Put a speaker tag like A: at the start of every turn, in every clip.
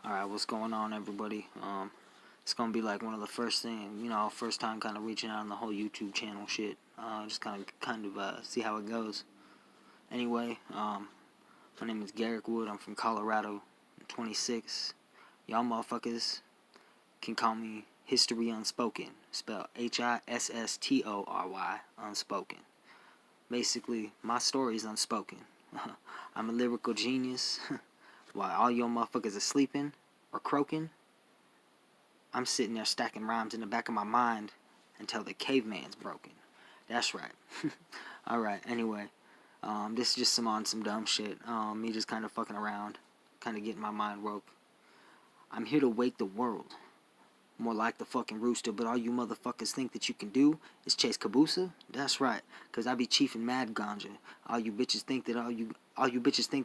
A: Alright, what's going on, everybody? It's gonna be like one of the first first time kind of reaching out on the whole YouTube channel shit. Just kind of see how it goes. Anyway, my name is Garrick Wood. I'm from Colorado. I'm 26. Y'all motherfuckers can call me History Unspoken. Spelled Hisstory, unspoken. Basically, my story is unspoken. I'm a lyrical genius. While all your motherfuckers are sleeping or croaking, I'm sitting there stacking rhymes in the back of my mind until the caveman's broken. That's right. Alright, anyway. This is just some dumb shit. Me just kind of fucking around. Kind of getting my mind woke. I'm here to wake the world. More like the fucking rooster, but all you motherfuckers think that you can do is chase caboose? That's right, cause I be chiefing mad ganja. All you bitches think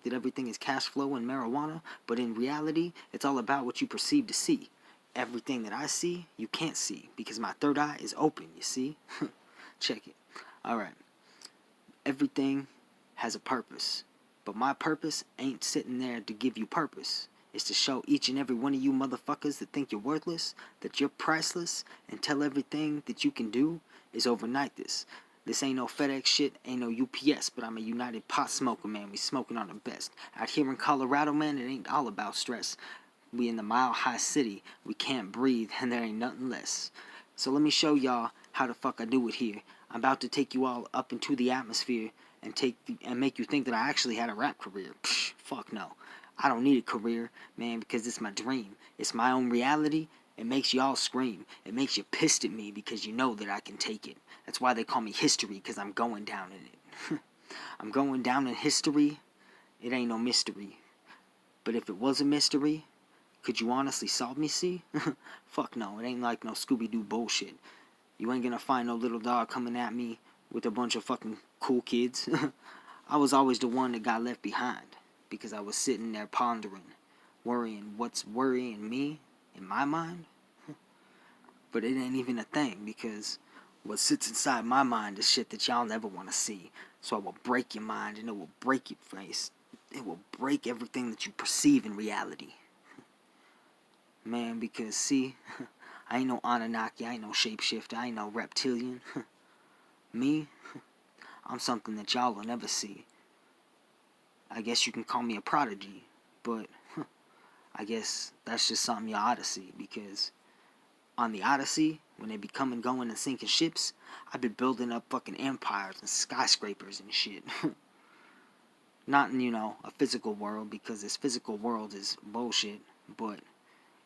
A: that everything is cash flow and marijuana, but in reality, it's all about what you perceive to see. Everything that I see, you can't see, because my third eye is open, you see? Check it. Alright. Everything has a purpose, but my purpose ain't sitting there to give you purpose. Is to show each and every one of you motherfuckers that think you're worthless, that you're priceless, and tell everything that you can do is overnight this. This ain't no FedEx shit, ain't no UPS, but I'm a United Pot Smoker, man. We smoking on the best. Out here in Colorado, man, it ain't all about stress. We in the Mile High City. We can't breathe, and there ain't nothing less. So let me show y'all how the fuck I do it here. I'm about to take you all up into the atmosphere and make you think that I actually had a rap career. Psh, fuck no. I don't need a career, man, because it's my dream. It's my own reality. It makes y'all scream. It makes you pissed at me because you know that I can take it. That's why they call me history, because I'm going down in it. I'm going down in history. It ain't no mystery. But if it was a mystery, could you honestly solve me, see? Fuck no, it ain't like no Scooby-Doo bullshit. You ain't gonna find no little dog coming at me with a bunch of fucking cool kids. I was always the one that got left behind. Because I was sitting there pondering, worrying what's worrying me in my mind. But it ain't even a thing, because what sits inside my mind is shit that y'all never want to see. So I will break your mind, and it will break your face. It will break everything that you perceive in reality. Man, because see, I ain't no Anunnaki, I ain't no shapeshifter, I ain't no reptilian. Me, I'm something that y'all will never see. I guess you can call me a prodigy, but I guess that's just something you ought to see, because on the Odyssey, when they be coming, going, and sinking ships, I've been building up fucking empires and skyscrapers and shit. Not in, a physical world, because this physical world is bullshit, but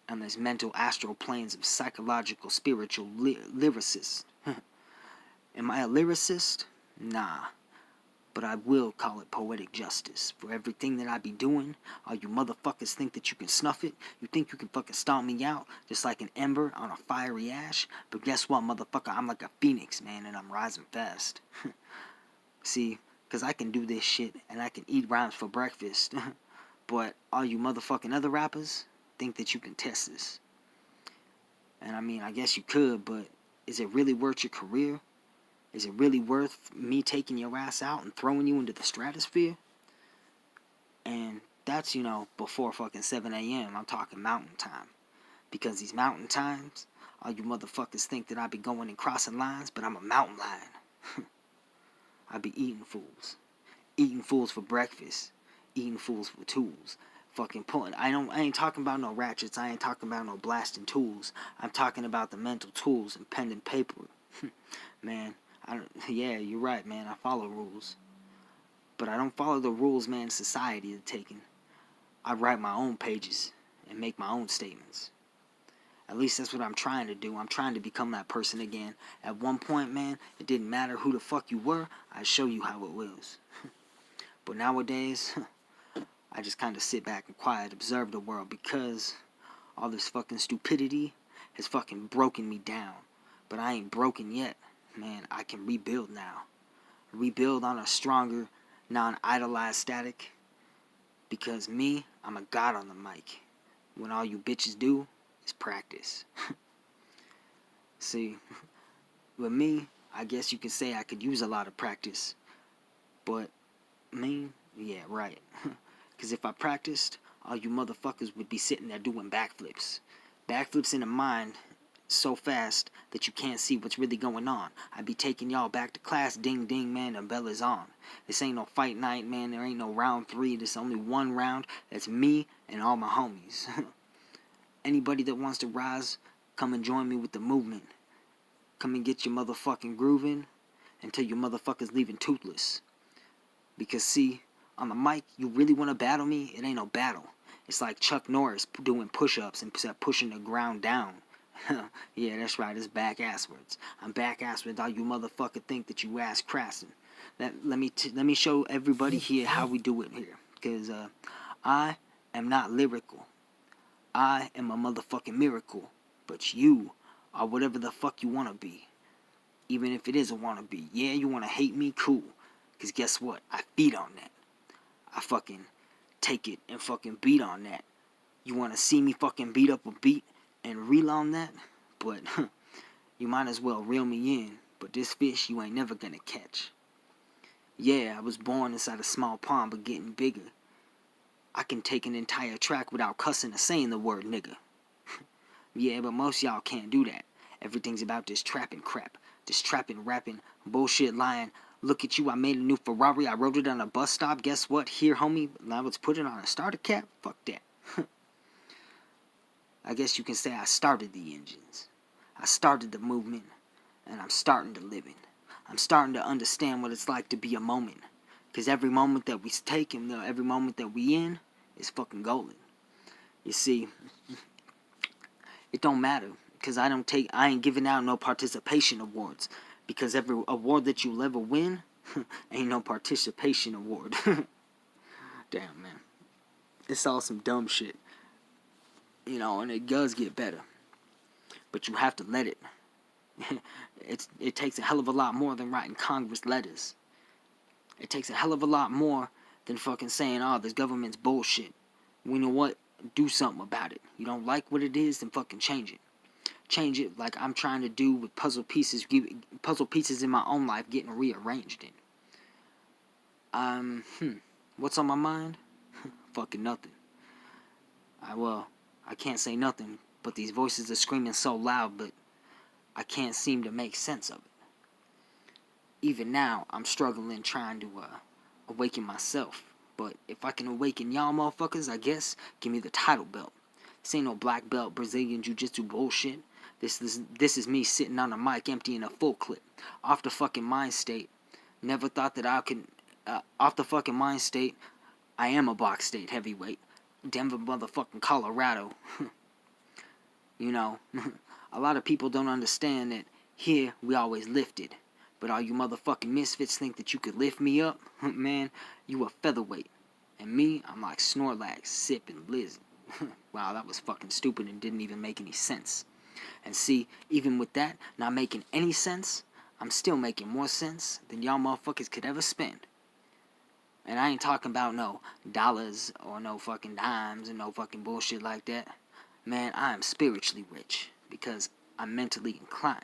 A: on this mental astral planes of psychological, spiritual lyricist. Am I a lyricist? Nah. But I will call it poetic justice. For everything that I be doing, all you motherfuckers think that you can snuff it. You think you can fucking stomp me out, just like an ember on a fiery ash. But guess what, motherfucker? I'm like a phoenix, man, and I'm rising fast. See, because I can do this shit, and I can eat rhymes for breakfast. But all you motherfucking other rappers think that you can test this. And I mean, I guess you could, but is it really worth your career? Is it really worth me taking your ass out and throwing you into the stratosphere? And that's, before fucking 7 a.m. I'm talking mountain time. Because these mountain times, all you motherfuckers think that I be going and crossing lines, but I'm a mountain lion. I be eating fools. Eating fools for breakfast. Eating fools for tools. Fucking pulling. I ain't talking about no ratchets. I ain't talking about no blasting tools. I'm talking about the mental tools and pen and paper. Man. Yeah, you're right, man. I follow rules. But I don't follow the rules, man, society is taking. I write my own pages and make my own statements. At least that's what I'm trying to do. I'm trying to become that person again. At one point, man, it didn't matter who the fuck you were. I'd show you how it was. But nowadays, I just kind of sit back and quiet, observe the world, because all this fucking stupidity has fucking broken me down. But I ain't broken yet. Man, I can rebuild now. Rebuild on a stronger, non-idolized static. Because me, I'm a god on the mic. When all you bitches do is practice. See, with me, I guess you could say I could use a lot of practice. But me, yeah, right. Because if I practiced, all you motherfuckers would be sitting there doing backflips. Backflips in the mind so fast that you can't see what's really going on. I'd be taking y'all back to class, ding ding, man, the bell is on. This ain't no fight night, man, there ain't no round 3, there's only one round. That's me and all my homies. Anybody that wants to rise, come and join me with the movement. Come and get your motherfucking grooving until your motherfuckers leaving toothless. Because see, on the mic, you really want to battle me? It ain't no battle. It's like Chuck Norris doing push-ups and pushing the ground down. Yeah, that's right, it's back-asswards. I'm back-asswards. All you motherfucker think that you ass crassin'. Let me show everybody here how we do it here. Because I am not lyrical. I am a motherfucking miracle. But you are whatever the fuck you want to be. Even if it is a wannabe. Yeah, you want to hate me? Cool. Because guess what? I feed on that. I fucking take it and fucking beat on that. You want to see me fucking beat up a beat and reel on that? But you might as well reel me in. But this fish you ain't never gonna catch. Yeah, I was born inside a small pond but getting bigger. I can take an entire track without cussing or saying the word nigga. Yeah, but most y'all can't do that. Everything's about this trapping crap. This trapping, rapping, bullshit lying. Look at you, I made a new Ferrari. I rode it on a bus stop. Guess what? Here, homie, now let's put it on a starter cap. Fuck that. I guess you can say I started the engines. I started the movement. And I'm starting to live it. I'm starting to understand what it's like to be a moment. Because every moment that we take and every moment that we in is fucking golden. You see, it don't matter. Because I ain't giving out no participation awards. Because every award that you'll ever win ain't no participation award. Damn, man. It's all some dumb shit. You know, and it does get better. But you have to let it. It takes a hell of a lot more than writing Congress letters. It takes a hell of a lot more than fucking saying, oh, this government's bullshit. You know what? Do something about it. You don't like what it is, then fucking change it. Change it like I'm trying to do with puzzle pieces in my own life getting rearranged in. What's on my mind? Fucking nothing. I can't say nothing, but these voices are screaming so loud, but I can't seem to make sense of it. Even now, I'm struggling trying to awaken myself. But if I can awaken y'all motherfuckers, I guess, give me the title belt. This ain't no black belt Brazilian jiu-jitsu bullshit. This is me sitting on a mic emptying a full clip. Off the fucking mind state. Never thought that I could... off the fucking mind state, I am a box state heavyweight. Denver motherfucking Colorado. You know, a lot of people don't understand that here we always lifted. But all you motherfucking misfits think that you could lift me up? Man, you a featherweight. And me, I'm like Snorlax, sipping Liz. Wow, that was fucking stupid and didn't even make any sense. And see, even with that not making any sense, I'm still making more sense than y'all motherfuckers could ever spend. And I ain't talking about no dollars or no fucking dimes and no fucking bullshit like that. Man, I am spiritually rich because I'm mentally inclined.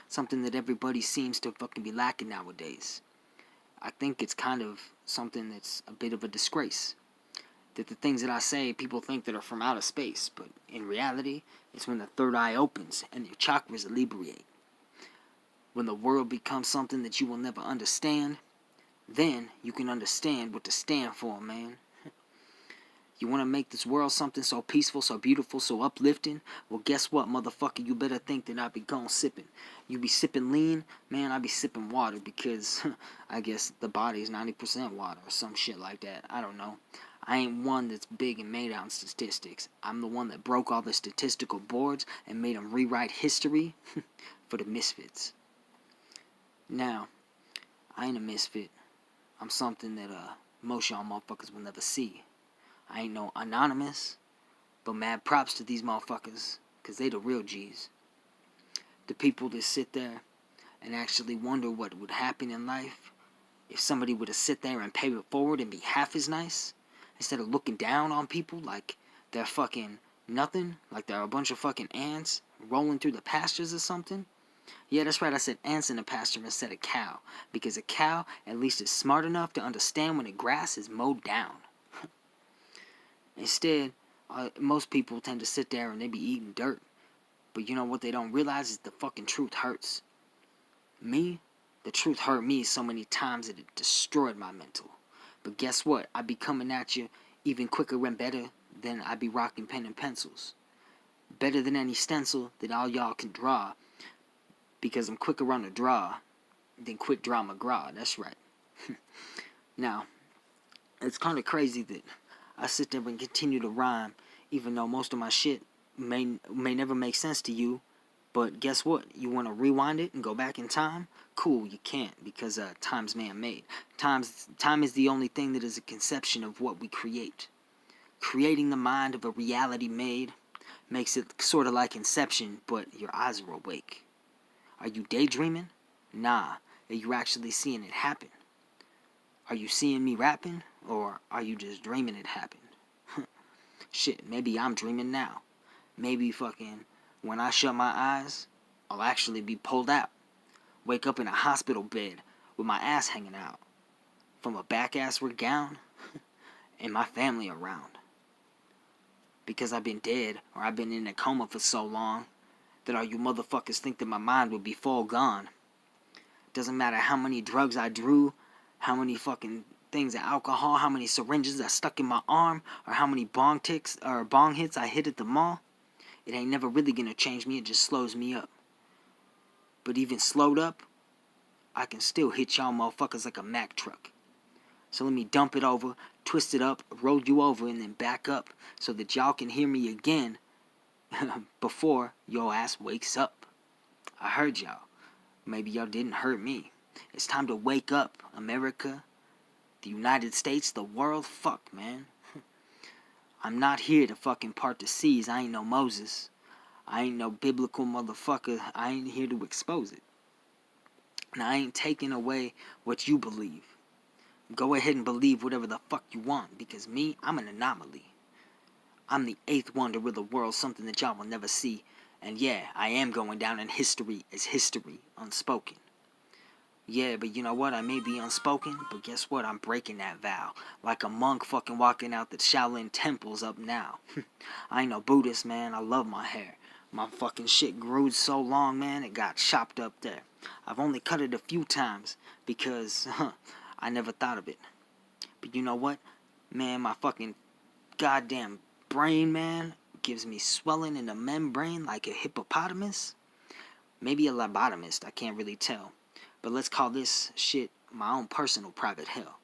A: Something that everybody seems to fucking be lacking nowadays. I think it's kind of something that's a bit of a disgrace. That the things that I say, people think that are from outer space. But in reality, it's when the third eye opens and your chakras alleviate. When the world becomes something that you will never understand, then you can understand what to stand for, man. You want to make this world something so peaceful, so beautiful, so uplifting? Well, guess what, motherfucker? You better think that I be gone sipping. You be sipping lean? Man, I be sipping water because I guess the body is 90% water or some shit like that. I don't know. I ain't one that's big and made on statistics. I'm the one that broke all the statistical boards and made them rewrite history for the misfits. Now, I ain't a misfit. I'm something that most y'all motherfuckers will never see. I ain't no anonymous, but mad props to these motherfuckers, because they the real G's. The people that sit there and actually wonder what would happen in life if somebody would have sit there and pay it forward and be half as nice, instead of looking down on people like they're fucking nothing, like they're a bunch of fucking ants rolling through the pastures or something. Yeah, that's right, I said ants in the pasture instead of cow, because a cow at least is smart enough to understand when the grass is mowed down. Instead, most people tend to sit there and they be eating dirt. But you know what they don't realize is the fucking truth hurts. Me, the truth hurt me so many times that it destroyed my mental. But guess what? I be coming at you even quicker and better than I be rocking pen and pencils. Better than any stencil that all y'all can draw. Because I'm quicker on the draw than quick draw McGraw. That's right. Now, it's kind of crazy that I sit there and continue to rhyme, even though most of my shit may never make sense to you. But guess what? You want to rewind it and go back in time? Cool, you can't, because time's man-made. Time is the only thing that is a conception of what we create. Creating the mind of a reality made makes it sort of like Inception, but your eyes are awake. Are you daydreaming? Nah, are you actually seeing it happen? Are you seeing me rapping, or are you just dreaming it happened? Shit, maybe I'm dreaming now. Maybe fucking when I shut my eyes, I'll actually be pulled out. Wake up in a hospital bed with my ass hanging out from a back-assward gown and my family around. Because I've been dead or I've been in a coma for so long that all you motherfuckers think that my mind would be full gone. Doesn't matter how many drugs I drew, how many fucking things of alcohol, how many syringes I stuck in my arm, or how many bong hits I hit at the mall. It ain't never really gonna change me, it just slows me up. But even slowed up, I can still hit y'all motherfuckers like a Mack truck. So let me dump it over, twist it up, roll you over, and then back up so that y'all can hear me again before your ass wakes up. I heard y'all. Maybe y'all didn't hurt me. It's time to wake up, America, the United States, the world. Fuck, man. I'm not here to fucking part the seas. I ain't no Moses. I ain't no biblical motherfucker. I ain't here to expose it. And I ain't taking away what you believe. Go ahead and believe whatever the fuck you want, because me, I'm an anomaly. I'm the eighth wonder of the world, something that y'all will never see. And yeah, I am going down in history as history, unspoken. Yeah, but you know what? I may be unspoken, but guess what? I'm breaking that vow. Like a monk fucking walking out the Shaolin temples up now. I ain't no Buddhist, man. I love my hair. My fucking shit grew so long, man, it got chopped up there. I've only cut it a few times because, I never thought of it. But you know what? Man, my fucking goddamn brain, man, gives me swelling in the membrane like a hippopotamus. Maybe a lobotomist, I can't really tell. But let's call this shit my own personal private hell.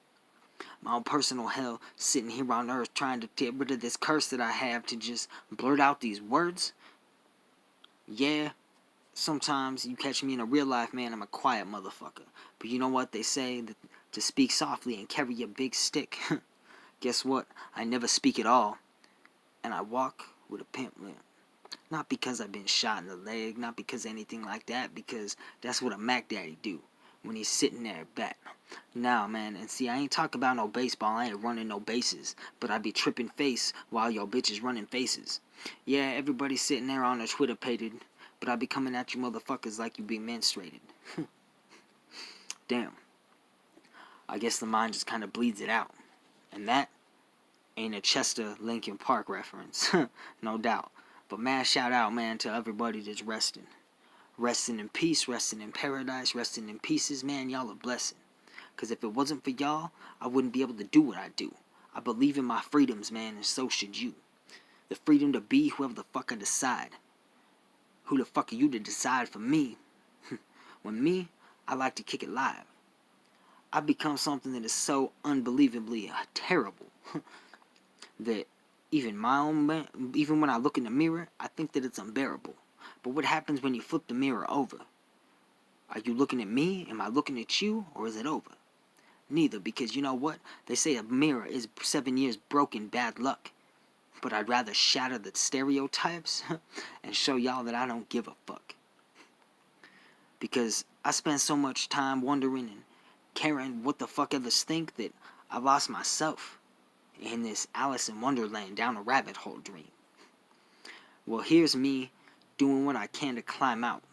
A: My own personal hell sitting here on earth trying to get rid of this curse that I have to just blurt out these words. Yeah, sometimes you catch me in a real life, man, I'm a quiet motherfucker. But you know what? They say that to speak softly and carry a big stick. Guess what? I never speak at all. And I walk with a pimp limp. Not because I've been shot in the leg, not because anything like that, because that's what a Mac Daddy do when he's sitting there at bat. Nah, man, and see, I ain't talking about no baseball, I ain't running no bases, but I be tripping face while your bitches running faces. Yeah, everybody's sitting there on their Twitter pated, but I be coming at you motherfuckers like you be menstruated. Damn. I guess the mind just kind of bleeds it out. And that ain't a Chester Lincoln Park reference, no doubt. But man, shout out, man, to everybody that's resting. Resting in peace, resting in paradise, resting in pieces, man, y'all a blessing. Because if it wasn't for y'all, I wouldn't be able to do what I do. I believe in my freedoms, man, and so should you. The freedom to be whoever the fuck I decide. Who the fuck are you to decide for me? When me, I like to kick it live. I've become something that is so unbelievably terrible that even when I look in the mirror, I think that it's unbearable. But what happens when you flip the mirror over? Are you looking at me? Am I looking at you? Or is it over? Neither, because you know what? They say a mirror is 7 years broken bad luck. But I'd rather shatter the stereotypes and show y'all that I don't give a fuck. Because I spend so much time wondering and caring what the fuck others think that I lost myself in this Alice in Wonderland down a rabbit hole dream. Well, here's me doing what I can to climb out.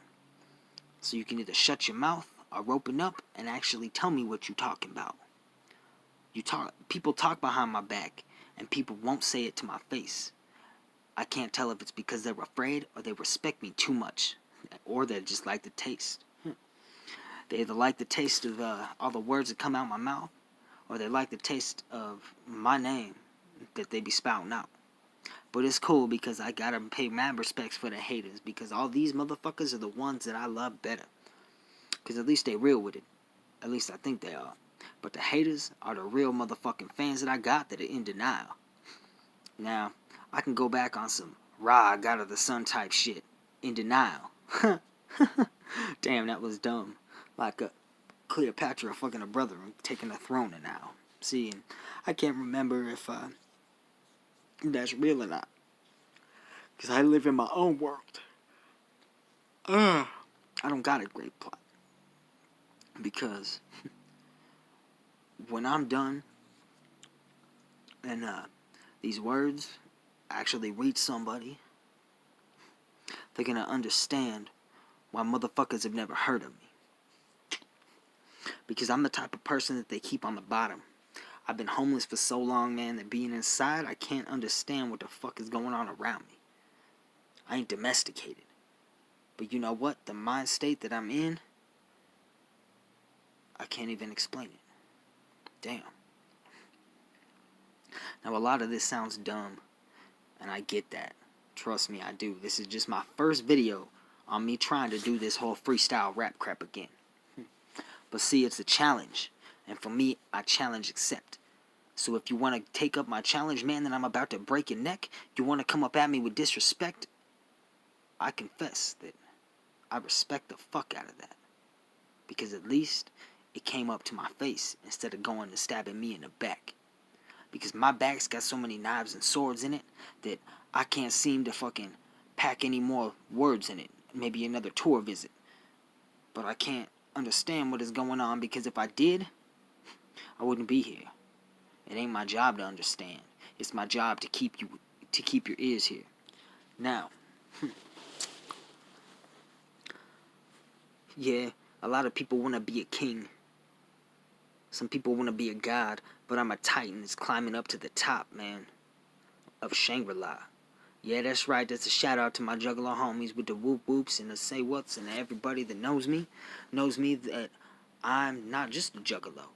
A: So you can either shut your mouth or open up and actually tell me what you're talking about. People talk behind my back and people won't say it to my face. I can't tell if it's because they're afraid or they respect me too much, or they just like the taste. They either like the taste of all the words that come out my mouth, or they like the taste of my name that they be spouting out. But it's cool because I gotta pay mad respects for the haters, because all these motherfuckers are the ones that I love better. Because at least they real with it. At least I think they are. But the haters are the real motherfucking fans that I got that are in denial. Now, I can go back on some raw, God of the sun type shit. In denial. Damn, that was dumb. Like a Cleopatra fucking a brother and taking a throne now. See, and I can't remember if that's real or not. Because I live in my own world. I don't got a great plot. Because when I'm done and these words actually reach somebody, they're gonna understand why motherfuckers have never heard of me. Because I'm the type of person that they keep on the bottom. I've been homeless for so long, man, that being inside, I can't understand what the fuck is going on around me. I ain't domesticated. But you know what? The mind state that I'm in, I can't even explain it. Damn. Now, a lot of this sounds dumb, and I get that. Trust me, I do. This is just my first video on me trying to do this whole freestyle rap crap again. But see, it's a challenge, and for me, I challenge accept. So if you want to take up my challenge, man, then I'm about to break your neck. You want to come up at me with disrespect? I confess that I respect the fuck out of that. Because at least it came up to my face instead of going and stabbing me in the back. Because my back's got so many knives and swords in it that I can't seem to fucking pack any more words in it. Maybe another tour visit. But I can't understand what is going on, because if I did, I wouldn't be here. It ain't my job to understand. It's my job to keep your ears here. Now, yeah, a lot of people want to be a king. Some people want to be a god, but I'm a titan that's climbing up to the top, man, of Shangri-La. Yeah, that's right. That's a shout out to my juggler homies with the whoop whoops and the say whats, and everybody that knows me that I'm not just a juggalo.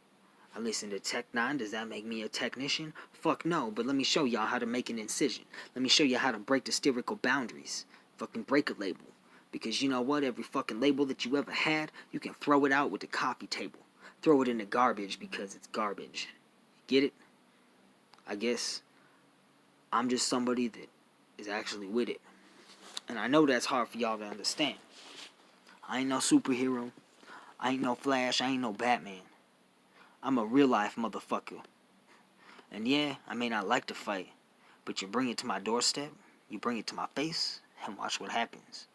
A: I listen to Tech 9. Does that make me a technician? Fuck no, but let me show y'all how to make an incision. Let me show you how to break the spherical boundaries. Fucking break a label. Because you know what? Every fucking label that you ever had, you can throw it out with the coffee table. Throw it in the garbage because it's garbage. Get it? I guess I'm just somebody that is actually with it. And I know that's hard for y'all to understand. I ain't no superhero. I ain't no Flash. I ain't no Batman. I'm a real life motherfucker. And yeah, I may not like to fight, but you bring it to my doorstep, you bring it to my face, and watch what happens.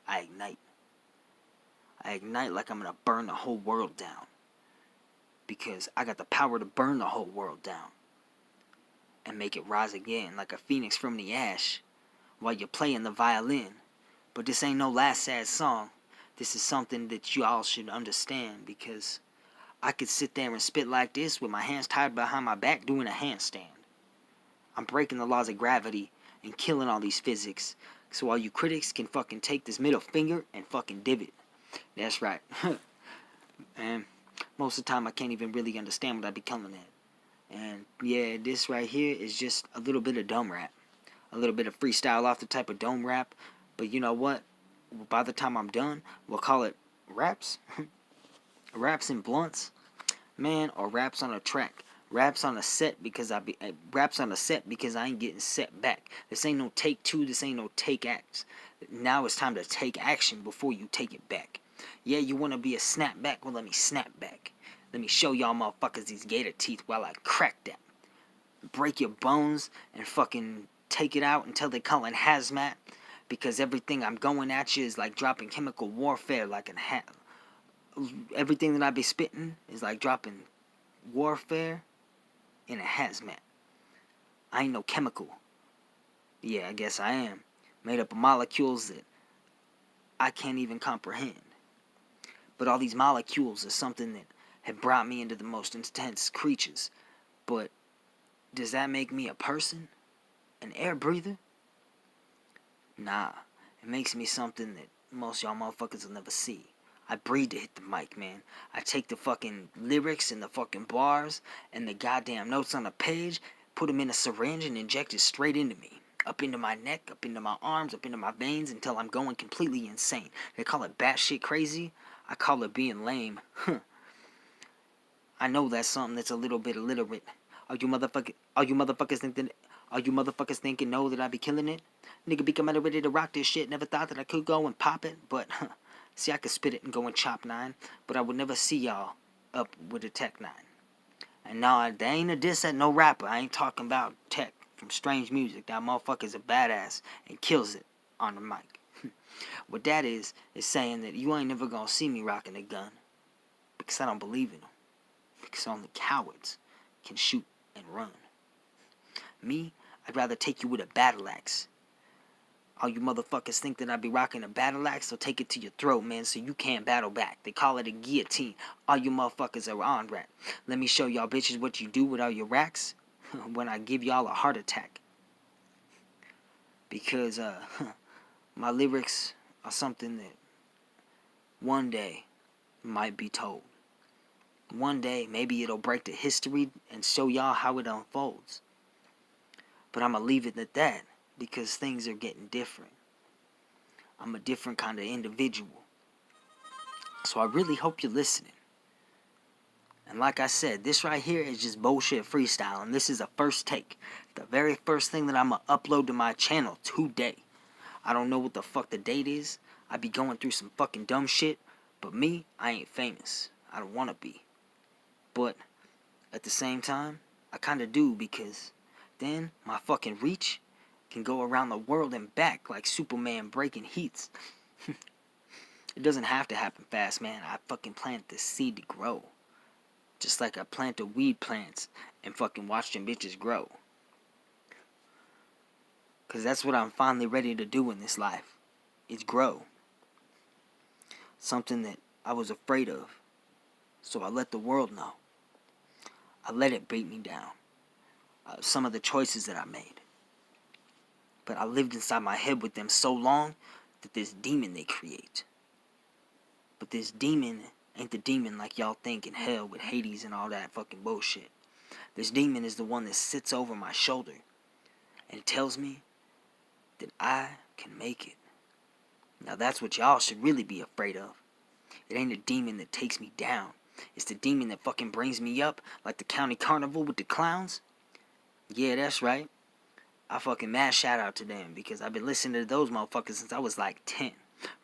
A: I ignite. I ignite like I'm gonna burn the whole world down. Because I got the power to burn the whole world down. And make it rise again like a phoenix from the ash while you're playing the violin. But this ain't no last sad song. This is something that you all should understand, because I could sit there and spit like this with my hands tied behind my back doing a handstand. I'm breaking the laws of gravity and killing all these physics. So all you critics can fucking take this middle finger and fucking dib it. That's right. And most of the time I can't even really understand what I be calling at. And yeah, this right here is just a little bit of dumb rap. A little bit of freestyle off the type of dome rap. But you know what? By the time I'm done, we'll call it raps. Raps and blunts. Man, or raps on a track. Raps on a set because raps on a set because I ain't getting set back. This ain't no take two, this ain't no take acts. Now it's time to take action before you take it back. Yeah, you wanna be a snapback? Well, let me snap back. Let me show y'all motherfuckers these gator teeth while I crack them. Break your bones and fucking take it out until they call it hazmat. Because everything I'm going at you is like dropping chemical warfare like everything that I be spitting is like dropping warfare in a hazmat. I ain't no chemical. Yeah, I guess I am. Made up of molecules that I can't even comprehend. But all these molecules are something that have brought me into the most intense creatures. But Does that make me a person? An air breather? Nah, it makes me something that most y'all motherfuckers will never see. I breathe to hit the mic, man. I take the fucking lyrics and the fucking bars and the goddamn notes on the page, put them in a syringe and inject it straight into me. Up into my neck, up into my arms, up into my veins until I'm going completely insane. They call it batshit crazy. I call it being lame. I know that's something that's a little bit illiterate. All you motherfuckers thinking know that I be killing it? Nigga be coming ready to rock this shit. Never thought that I could go and pop it, but see, I could spit it and go and chop 9, but I would never see y'all up with a Tech 9. And no, there ain't a diss at no rapper. I ain't talking about Tech from Strange Music. That motherfucker's a badass and kills it on the mic. What that is saying that you ain't never gonna see me rocking a gun because I don't believe in them. Because only cowards can shoot and run. Me, I'd rather take you with a battle axe. All you motherfuckers think that I be rocking a battle axe, so take it to your throat, man, so you can't battle back. They call it a guillotine. All you motherfuckers are on rat. Let me show y'all bitches what you do with all your racks when I give y'all a heart attack. Because my lyrics are something that one day might be told. One day, maybe it'll break the history and show y'all how it unfolds. But I'm going to leave it at that because things are getting different. I'm a different kind of individual. So I really hope you're listening. And like I said, this right here is just bullshit freestyle. And this is a first take. The very first thing that I'm going to upload to my channel today. I don't know what the fuck the date is. I be going through some fucking dumb shit. But me, I ain't famous. I don't want to be. But at the same time, I kind of do because then my fucking reach can go around the world and back like Superman breaking heats. It doesn't have to happen fast, man. I fucking plant this seed to grow. Just like I planted weed plants and fucking watch them bitches grow. Because that's what I'm finally ready to do in this life. Is grow. Something that I was afraid of. So I let the world know. I let it beat me down. Some of the choices that I made. But I lived inside my head with them so long that this demon they create. But this demon ain't the demon like y'all think in hell with Hades and all that fucking bullshit. This demon is the one that sits over my shoulder and tells me that I can make it. Now that's what y'all should really be afraid of. It ain't a demon that takes me down. It's the demon that fucking brings me up like the county carnival with the clowns. Yeah, that's right. I fucking mad shout out to them because I've been listening to those motherfuckers since I was like 10.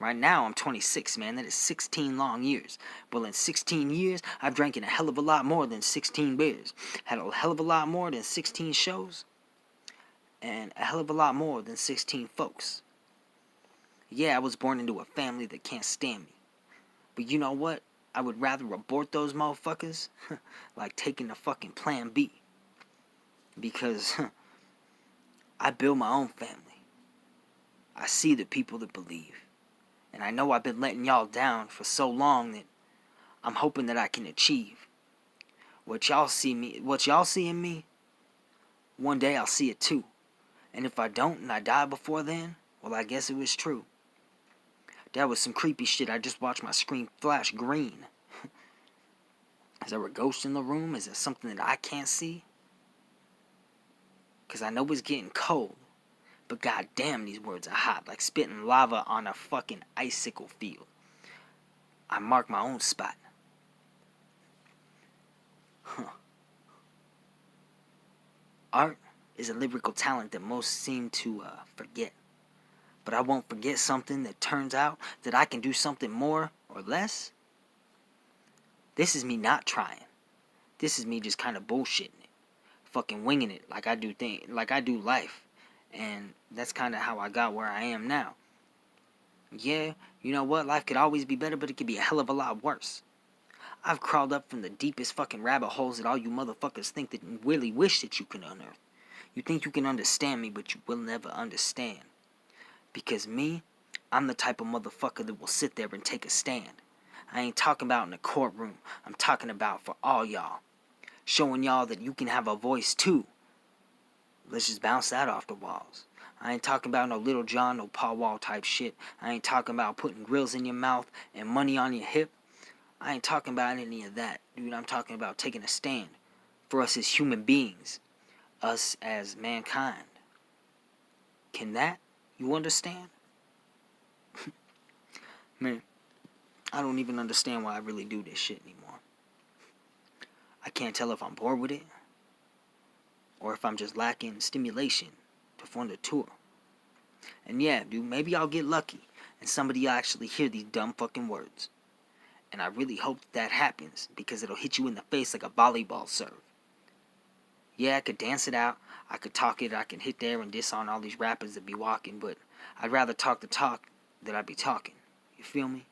A: Right now I'm 26, man. That is 16 long years. Well, in 16 years, I've drank a hell of a lot more than 16 beers. Had a hell of a lot more than 16 shows. And a hell of a lot more than 16 folks. Yeah, I was born into a family that can't stand me. But you know what? I would rather abort those motherfuckers like taking the fucking plan B. Because I build my own family. I see the people that believe. And I know I've been letting y'all down for so long that I'm hoping that I can achieve. What y'all see in me, one day I'll see it too. And if I don't and I die before then, well, I guess it was true. That was some creepy shit. I just watched my screen flash green. Is there a ghost in the room? Is there something that I can't see? Because I know it's getting cold. But goddamn, these words are hot. Like spitting lava on a fucking icicle field. I mark my own spot. Art is a lyrical talent that most seem to forget. But I won't forget something that turns out that I can do something more or less. This is me not trying. This is me just kind of bullshitting it. Fucking winging it like I do life. And that's kind of how I got where I am now. Yeah, you know what? Life could always be better, but it could be a hell of a lot worse. I've crawled up from the deepest fucking rabbit holes that all you motherfuckers think that you really wish that you can unearth. You think you can understand me, but you will never understand. Because me, I'm the type of motherfucker that will sit there and take a stand. I ain't talking about in a courtroom. I'm talking about for all y'all. Showing y'all that you can have a voice too. Let's just bounce that off the walls. I ain't talking about no Little John, no Paul Wall type shit. I ain't talking about putting grills in your mouth and money on your hip. I ain't talking about any of that, dude. I'm talking about taking a stand for us as human beings, us as mankind. Can that you understand? Man, I don't even understand why I really do this shit anymore. I can't tell if I'm bored with it or if I'm just lacking stimulation to fund a tour. And yeah, dude, maybe I'll get lucky and somebody will actually hear these dumb fucking words. And I really hope that happens because it'll hit you in the face like a volleyball serve. Yeah, I could dance it out, I could talk it, I can hit there and diss on all these rappers that be walking, but I'd rather talk the talk than I'd be talking. You feel me?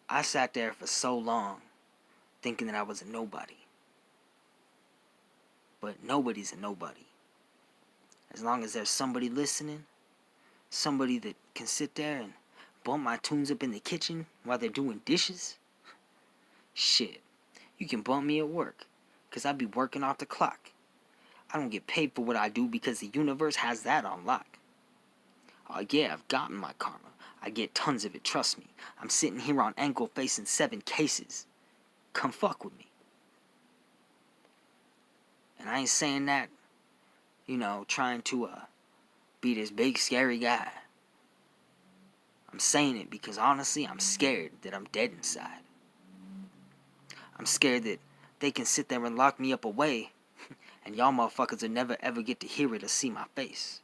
A: I sat there for so long thinking that I was a nobody. But nobody's a nobody. As long as there's somebody listening, somebody that can sit there and bump my tunes up in the kitchen while they're doing dishes, shit, you can bump me at work, because I be working off the clock. I don't get paid for what I do because the universe has that on lock. Oh yeah, I've gotten my karma. I get tons of it, trust me. I'm sitting here on ankle facing 7 cases. Come fuck with me. And I ain't saying that, trying to be this big scary guy. I'm saying it because honestly, I'm scared that I'm dead inside. I'm scared that they can sit there and lock me up away and y'all motherfuckers will never ever get to hear it or see my face.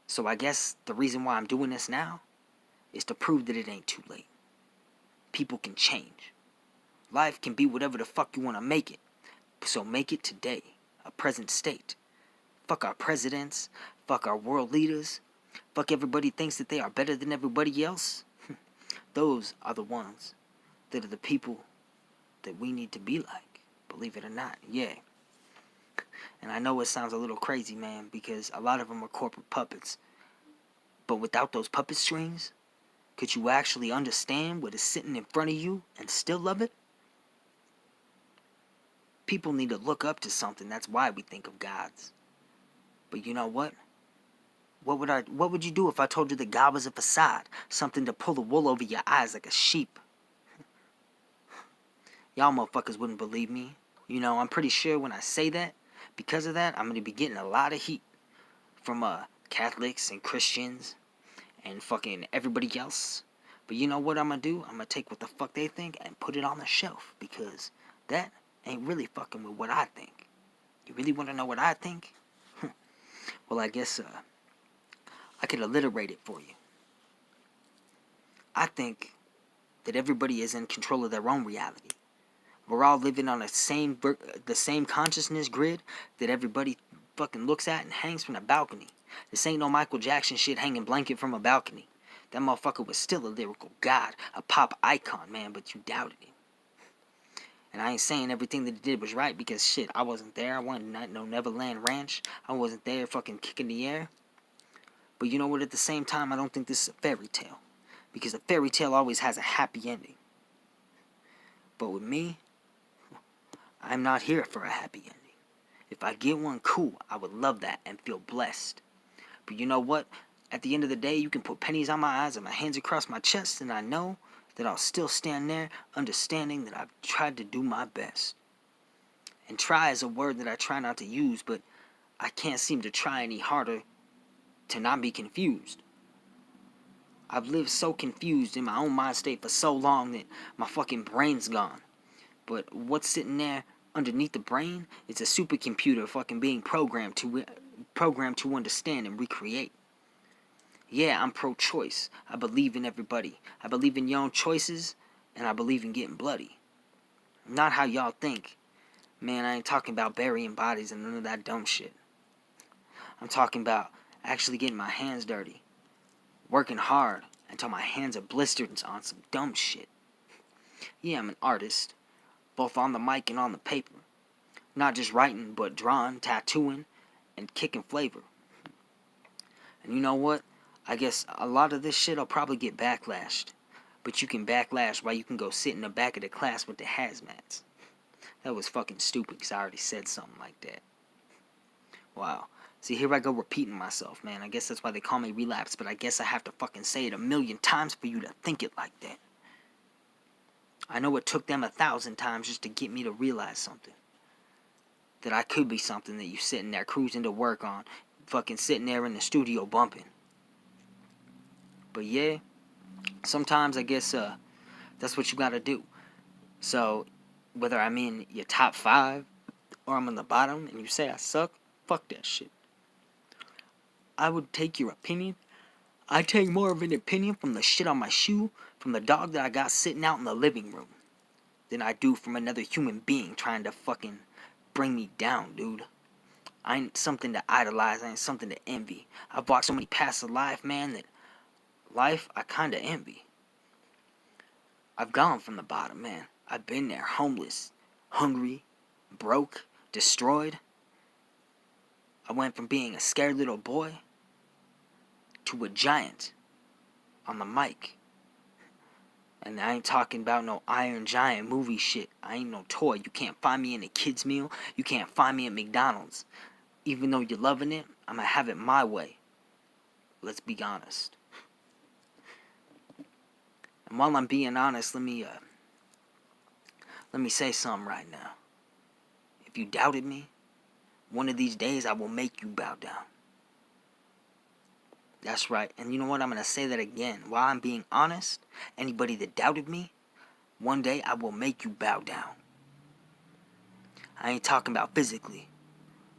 A: So I guess the reason why I'm doing this now is to prove that it ain't too late. People can change. Life can be whatever the fuck you want to make it. So make it today, a present state. Fuck our presidents, fuck our world leaders, fuck everybody thinks that they are better than everybody else. Those are the ones that are the people that we need to be like, believe it or not, yeah. And I know it sounds a little crazy, man, because a lot of them are corporate puppets. But without those puppet strings, could you actually understand what is sitting in front of you and still love it? People need to look up to something. That's why we think of gods. But you know what? What would you do if I told you that God was a facade? Something to pull the wool over your eyes like a sheep. Y'all motherfuckers wouldn't believe me. I'm pretty sure when I say that, because of that, I'm going to be getting a lot of heat from Catholics and Christians and fucking everybody else. But you know what I'm going to do? I'm going to take what the fuck they think and put it on the shelf, because that ain't really fucking with what I think. You really want to know what I think? Well, I guess I could alliterate it for you. I think that everybody is in control of their own reality. We're all living on the same consciousness grid that everybody fucking looks at and hangs from the balcony. This ain't no Michael Jackson shit hanging blanket from a balcony. That motherfucker was still a lyrical god, a pop icon, man, but you doubted him. And I ain't saying everything that he did was right, because shit, I wasn't there. I wasn't at no Neverland Ranch. I wasn't there fucking kicking the air. But you know what, at the same time, I don't think this is a fairy tale. Because a fairy tale always has a happy ending. But with me, I'm not here for a happy ending. If I get one, cool, I would love that and feel blessed. But you know what? At the end of the day, you can put pennies on my eyes and my hands across my chest, and I know that I'll still stand there understanding that I've tried to do my best. And try is a word that I try not to use, but I can't seem to try any harder to not be confused. I've lived so confused in my own mind state for so long that my fucking brain's gone. But what's sitting there underneath the brain is a supercomputer fucking being programmed to understand and recreate. Yeah, I'm pro-choice. I believe in everybody. I believe in your own choices, and I believe in getting bloody. Not how y'all think. Man, I ain't talking about burying bodies and none of that dumb shit. I'm talking about actually getting my hands dirty. Working hard until my hands are blistered on some dumb shit. Yeah, I'm an artist, both on the mic and on the paper. Not just writing, but drawing, tattooing, and kicking flavor. And you know what? I guess a lot of this shit will probably get backlashed. But you can backlash while you can go sit in the back of the class with the hazmats. That was fucking stupid because I already said something like that. Wow. See, here I go repeating myself, man. I guess that's why they call me Relapse, but I guess I have to fucking say it 1,000,000 times for you to think it like that. I know it took them 1,000 times just to get me to realize something. That I could be something that you sitting there cruising to work on, fucking sitting there in the studio bumping. But yeah, sometimes I guess that's what you gotta do. So, whether I'm in your top 5 or I'm on the bottom and you say I suck, fuck that shit. I would take your opinion. I take more of an opinion from the shit on my shoe, from the dog that I got sitting out in the living room, than I do from another human being trying to fucking bring me down, dude. I ain't something to idolize. I ain't something to envy. I've walked so many paths of life, man, that life I kinda envy. I've gone from the bottom, man. I've been there, homeless, hungry, broke, destroyed. I went from being a scared little boy to a giant on the mic. And I ain't talking about no Iron Giant movie shit. I ain't no toy. You can't find me in a kid's meal. You can't find me at McDonald's. Even though you're loving it, I'm gonna have it my way. Let's be honest. And while I'm being honest, let me say something right now. If you doubted me, one of these days I will make you bow down. That's right. And you know what? I'm going to say that again. While I'm being honest, anybody that doubted me, one day I will make you bow down. I ain't talking about physically,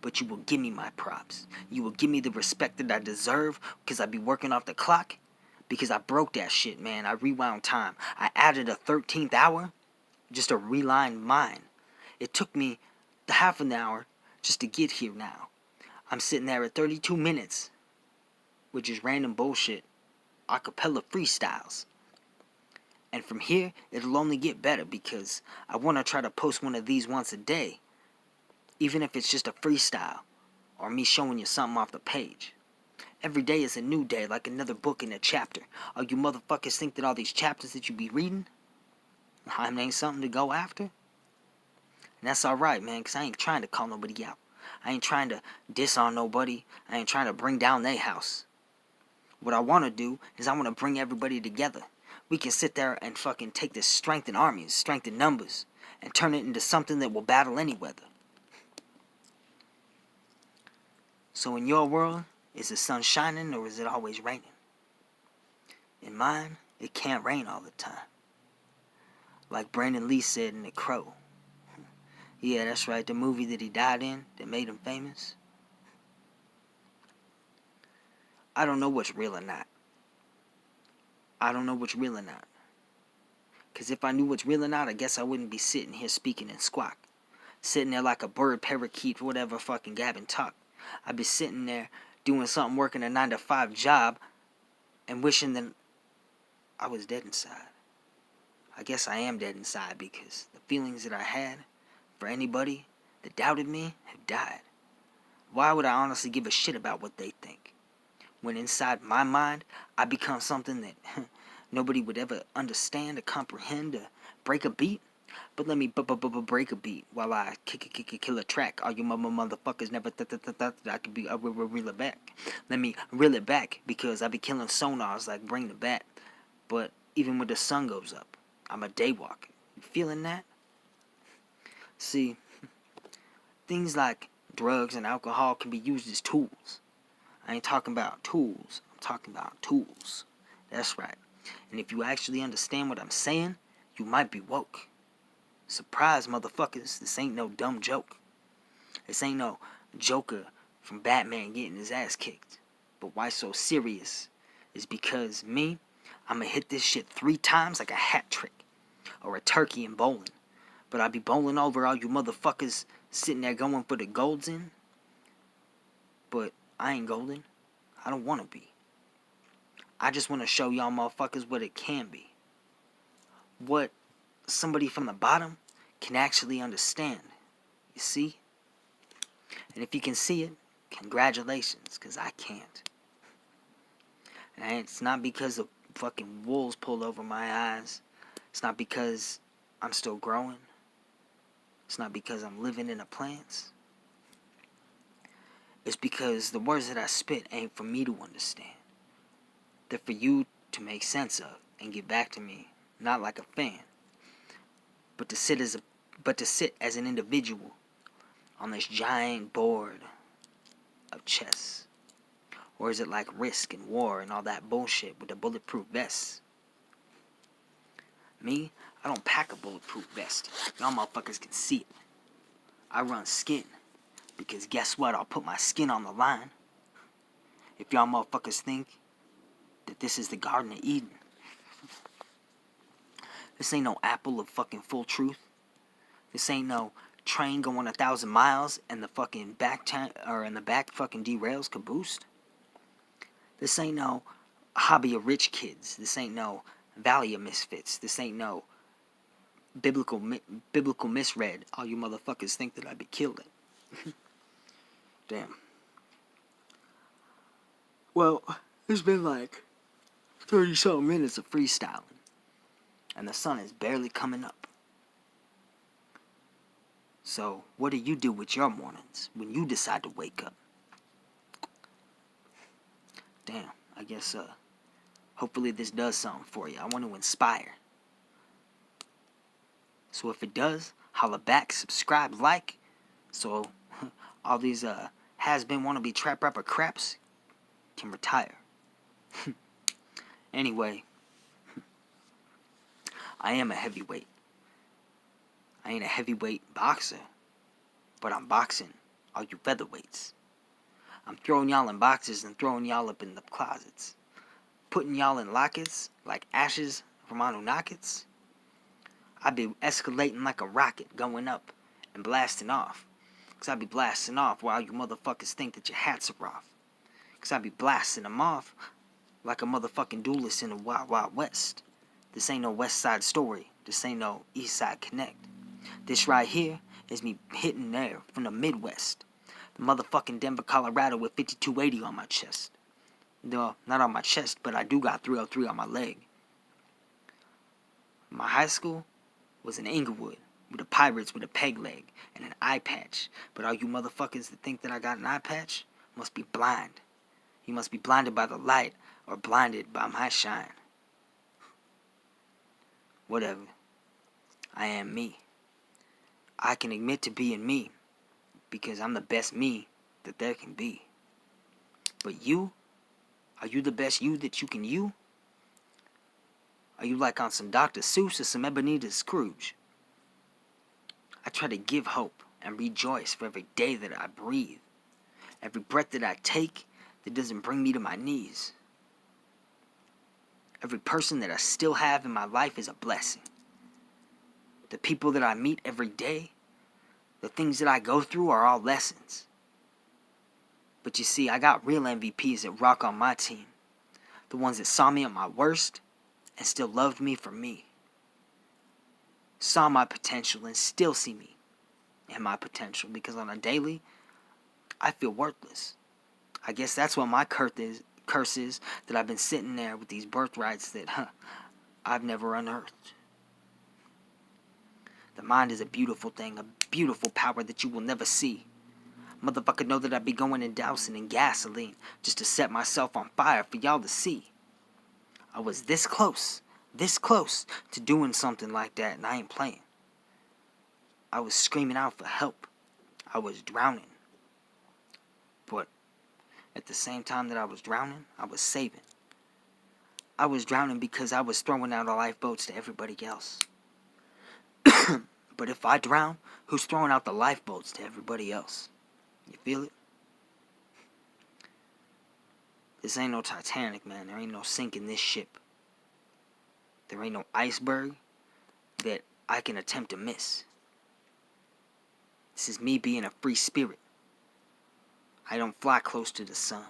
A: but you will give me my props. You will give me the respect that I deserve because I be working off the clock. Because I broke that shit, man. I rewound time. I added a 13th hour just to reline mine. It took me the half an hour just to get here now. I'm sitting there at 32 minutes, which is random bullshit, acapella freestyles. And from here, it'll only get better because I want to try to post one of these once a day, even if it's just a freestyle or me showing you something off the page. Every day is a new day, like another book in a chapter. All you motherfuckers think that all these chapters that you be reading, ain't something to go after? And that's alright, man, because I ain't trying to call nobody out. I ain't trying to diss on nobody. I ain't trying to bring down their house. What I want to do is I want to bring everybody together. We can sit there and fucking take this strength in armies, strength in numbers, and turn it into something that will battle any weather. So in your world, is the sun shining or is it always raining? In mine, it can't rain all the time. Like Brandon Lee said in The Crow. Yeah, that's right, the movie that he died in that made him famous. I don't know what's real or not. I don't know what's real or not. Because if I knew what's real or not, I guess I wouldn't be sitting here speaking in squawk. Sitting there like a bird, parakeet, whatever fucking gabbing talk. I'd be sitting there doing something, working a 9-to-5 job, and wishing that I was dead inside. I guess I am dead inside because the feelings that I had for anybody that doubted me have died. Why would I honestly give a shit about what they think? When inside my mind, I become something that nobody would ever understand or comprehend or break a beat. But let me break a beat while I kill a track. All you motherfuckers never thought I could be. I will reel it back. Let me reel it back because I be killing sonars like Bring the Bat. But even when the sun goes up, I'm a daywalker. You feeling that? See, things like drugs and alcohol can be used as tools. I ain't talking about tools. I'm talking about tools. That's right. And if you actually understand what I'm saying, you might be woke. Surprise, motherfuckers. This ain't no dumb joke. This ain't no Joker from Batman getting his ass kicked. But why so serious is because me, I'ma hit this shit 3 times like a hat trick. Or a turkey in bowling. But I be bowling over all you motherfuckers sitting there going for the golds in. But I ain't golden. I don't want to be. I just want to show y'all motherfuckers what it can be. What somebody from the bottom can actually understand. You see? And if you can see it, congratulations, because I can't. And it's not because the fucking wolves pulled over my eyes. It's not because I'm still growing. It's not because I'm living in the plants. It's because the words that I spit ain't for me to understand. They're for you to make sense of and get back to me, not like a fan, but to sit as an individual on this giant board of chess. Or is it like Risk and War and all that bullshit with the bulletproof vests? Me, I don't pack a bulletproof vest. Y'all motherfuckers can see it. I run skin. Because guess what? I'll put my skin on the line. If y'all motherfuckers think that this is the Garden of Eden. This ain't no apple of fucking full truth. This ain't no train going 1,000 miles and the fucking back fucking derails caboosed. This ain't no hobby of rich kids. This ain't no Valley of Misfits. This ain't no biblical misread. All you motherfuckers think that I'd be killed in. Damn. Well, it's been like 30-something minutes of freestyling. And the sun is barely coming up. So, what do you do with your mornings when you decide to wake up? Damn, I guess, hopefully this does something for you. I want to inspire. So if it does, holla back, subscribe, like, so all these, has-been wannabe trap rapper craps can retire. Anyway, I am a heavyweight. I ain't a heavyweight boxer, but I'm boxing all you featherweights. I'm throwing y'all in boxes and throwing y'all up in the closets. Putting y'all in lockets like ashes from Anunnakis. I be escalating like a rocket going up and blasting off. Cause I be blasting off while you motherfuckers think that your hats are off. Cause I be blasting them off like a motherfucking duelist in the Wild Wild West. This ain't no West Side Story. This ain't no East Side Connect. This right here is me hitting there from the Midwest. The motherfucking Denver, Colorado with 5280 on my chest. No, not on my chest, but I do got 303 on my leg. My high school was in Inglewood with the Pirates with a peg leg and an eye patch. But all you motherfuckers that think that I got an eye patch must be blind. You must be blinded by the light or blinded by my shine. Whatever. I am me. I can admit to being me because I'm the best me that there can be. But you? Are you the best you that you can you? Are you like on some Dr. Seuss or some Ebenezer Scrooge? I try to give hope and rejoice for every day that I breathe. Every breath that I take that doesn't bring me to my knees. Every person that I still have in my life is a blessing. The people that I meet every day, the things that I go through are all lessons. But you see, I got real MVPs that rock on my team. The ones that saw me at my worst and still loved me for me. Saw my potential and still see me and my potential, because on a daily, I feel worthless. I guess that's what my curse is, that I've been sitting there with these birthrights that I've never unearthed. The mind is a beautiful thing, a beautiful power that you will never see. Motherfucker know that I be going and dousing in gasoline just to set myself on fire for y'all to see. I was this close to doing something like that, and I ain't playing. I was screaming out for help. I was drowning. But at the same time that I was drowning, I was saving. I was drowning because I was throwing out lifeboats to everybody else. But if I drown, who's throwing out the lifeboats to everybody else? You feel it? This ain't no Titanic, man. There ain't no sinking this ship. There ain't no iceberg that I can attempt to miss. This is me being a free spirit. I don't fly close to the sun.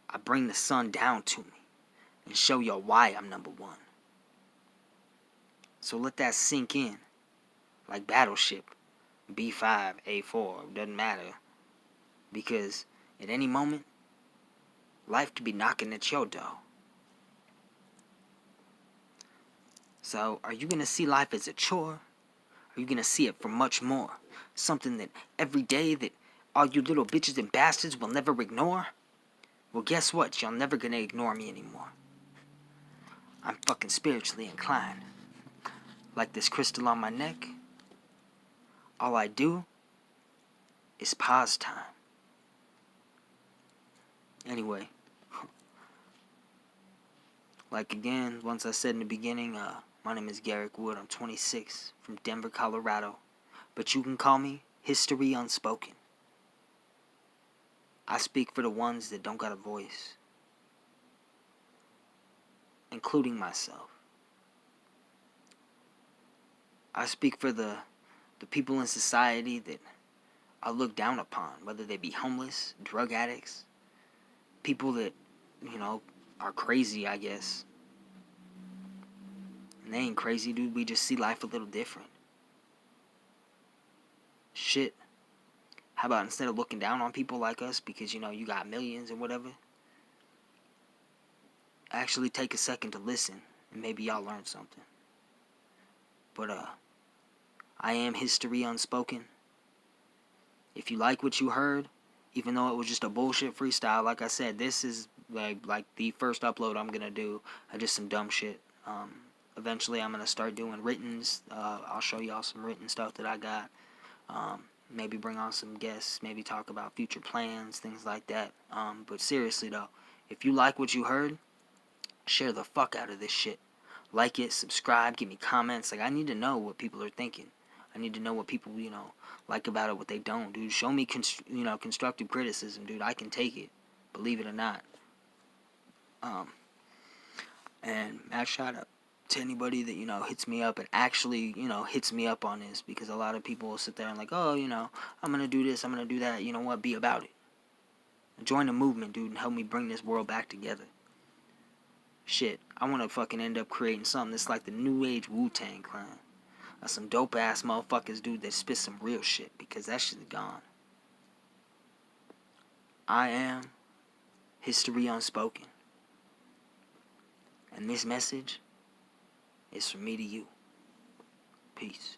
A: I bring the sun down to me and show y'all why I'm number one. So let that sink in. Like Battleship, B5, A4, doesn't matter. Because at any moment, life could be knocking at your door. So, are you going to see life as a chore? Are you gonna see it for much more? Something that every day that all you little bitches and bastards will never ignore? Well, guess what? Y'all never gonna ignore me anymore. I'm fucking spiritually inclined. Like this crystal on my neck, all I do is pause time. Anyway, like again, once I said in the beginning, my name is Garrick Wood. I'm 26 from Denver, Colorado. But you can call me History Unspoken. I speak for the ones that don't got a voice, including myself. I speak for the people in society that are looked down upon, whether they be homeless, drug addicts, people that, are crazy, I guess. And they ain't crazy, dude. We just see life a little different. Shit. How about instead of looking down on people like us because, you got millions or whatever, actually take a second to listen and maybe y'all learn something. But, I am History Unspoken. If you like what you heard, even though it was just a bullshit freestyle, like I said, this is like the first upload I'm gonna do. I just some dumb shit. Eventually I'm gonna start doing writtens. I'll show y'all some written stuff that I got. Maybe bring on some guests. Maybe talk about future plans, things like that. But seriously though, if you like what you heard, share the fuck out of this shit. Like it, subscribe, give me comments. Like, I need to know what people are thinking. I need to know what people, like about it, what they don't, dude. Show me, constructive criticism, dude. I can take it, believe it or not. And mad shout out to anybody that, hits me up and actually, hits me up on this. Because a lot of people will sit there and like, oh, I'm going to do this, I'm going to do that. You know what? Be about it. Join the movement, dude, and help me bring this world back together. Shit, I want to fucking end up creating something that's like the New Age Wu-Tang Clan. Some dope-ass motherfuckers, dude, that spit some real shit, because that shit is gone. I am History Unspoken. And this message is from me to you. Peace.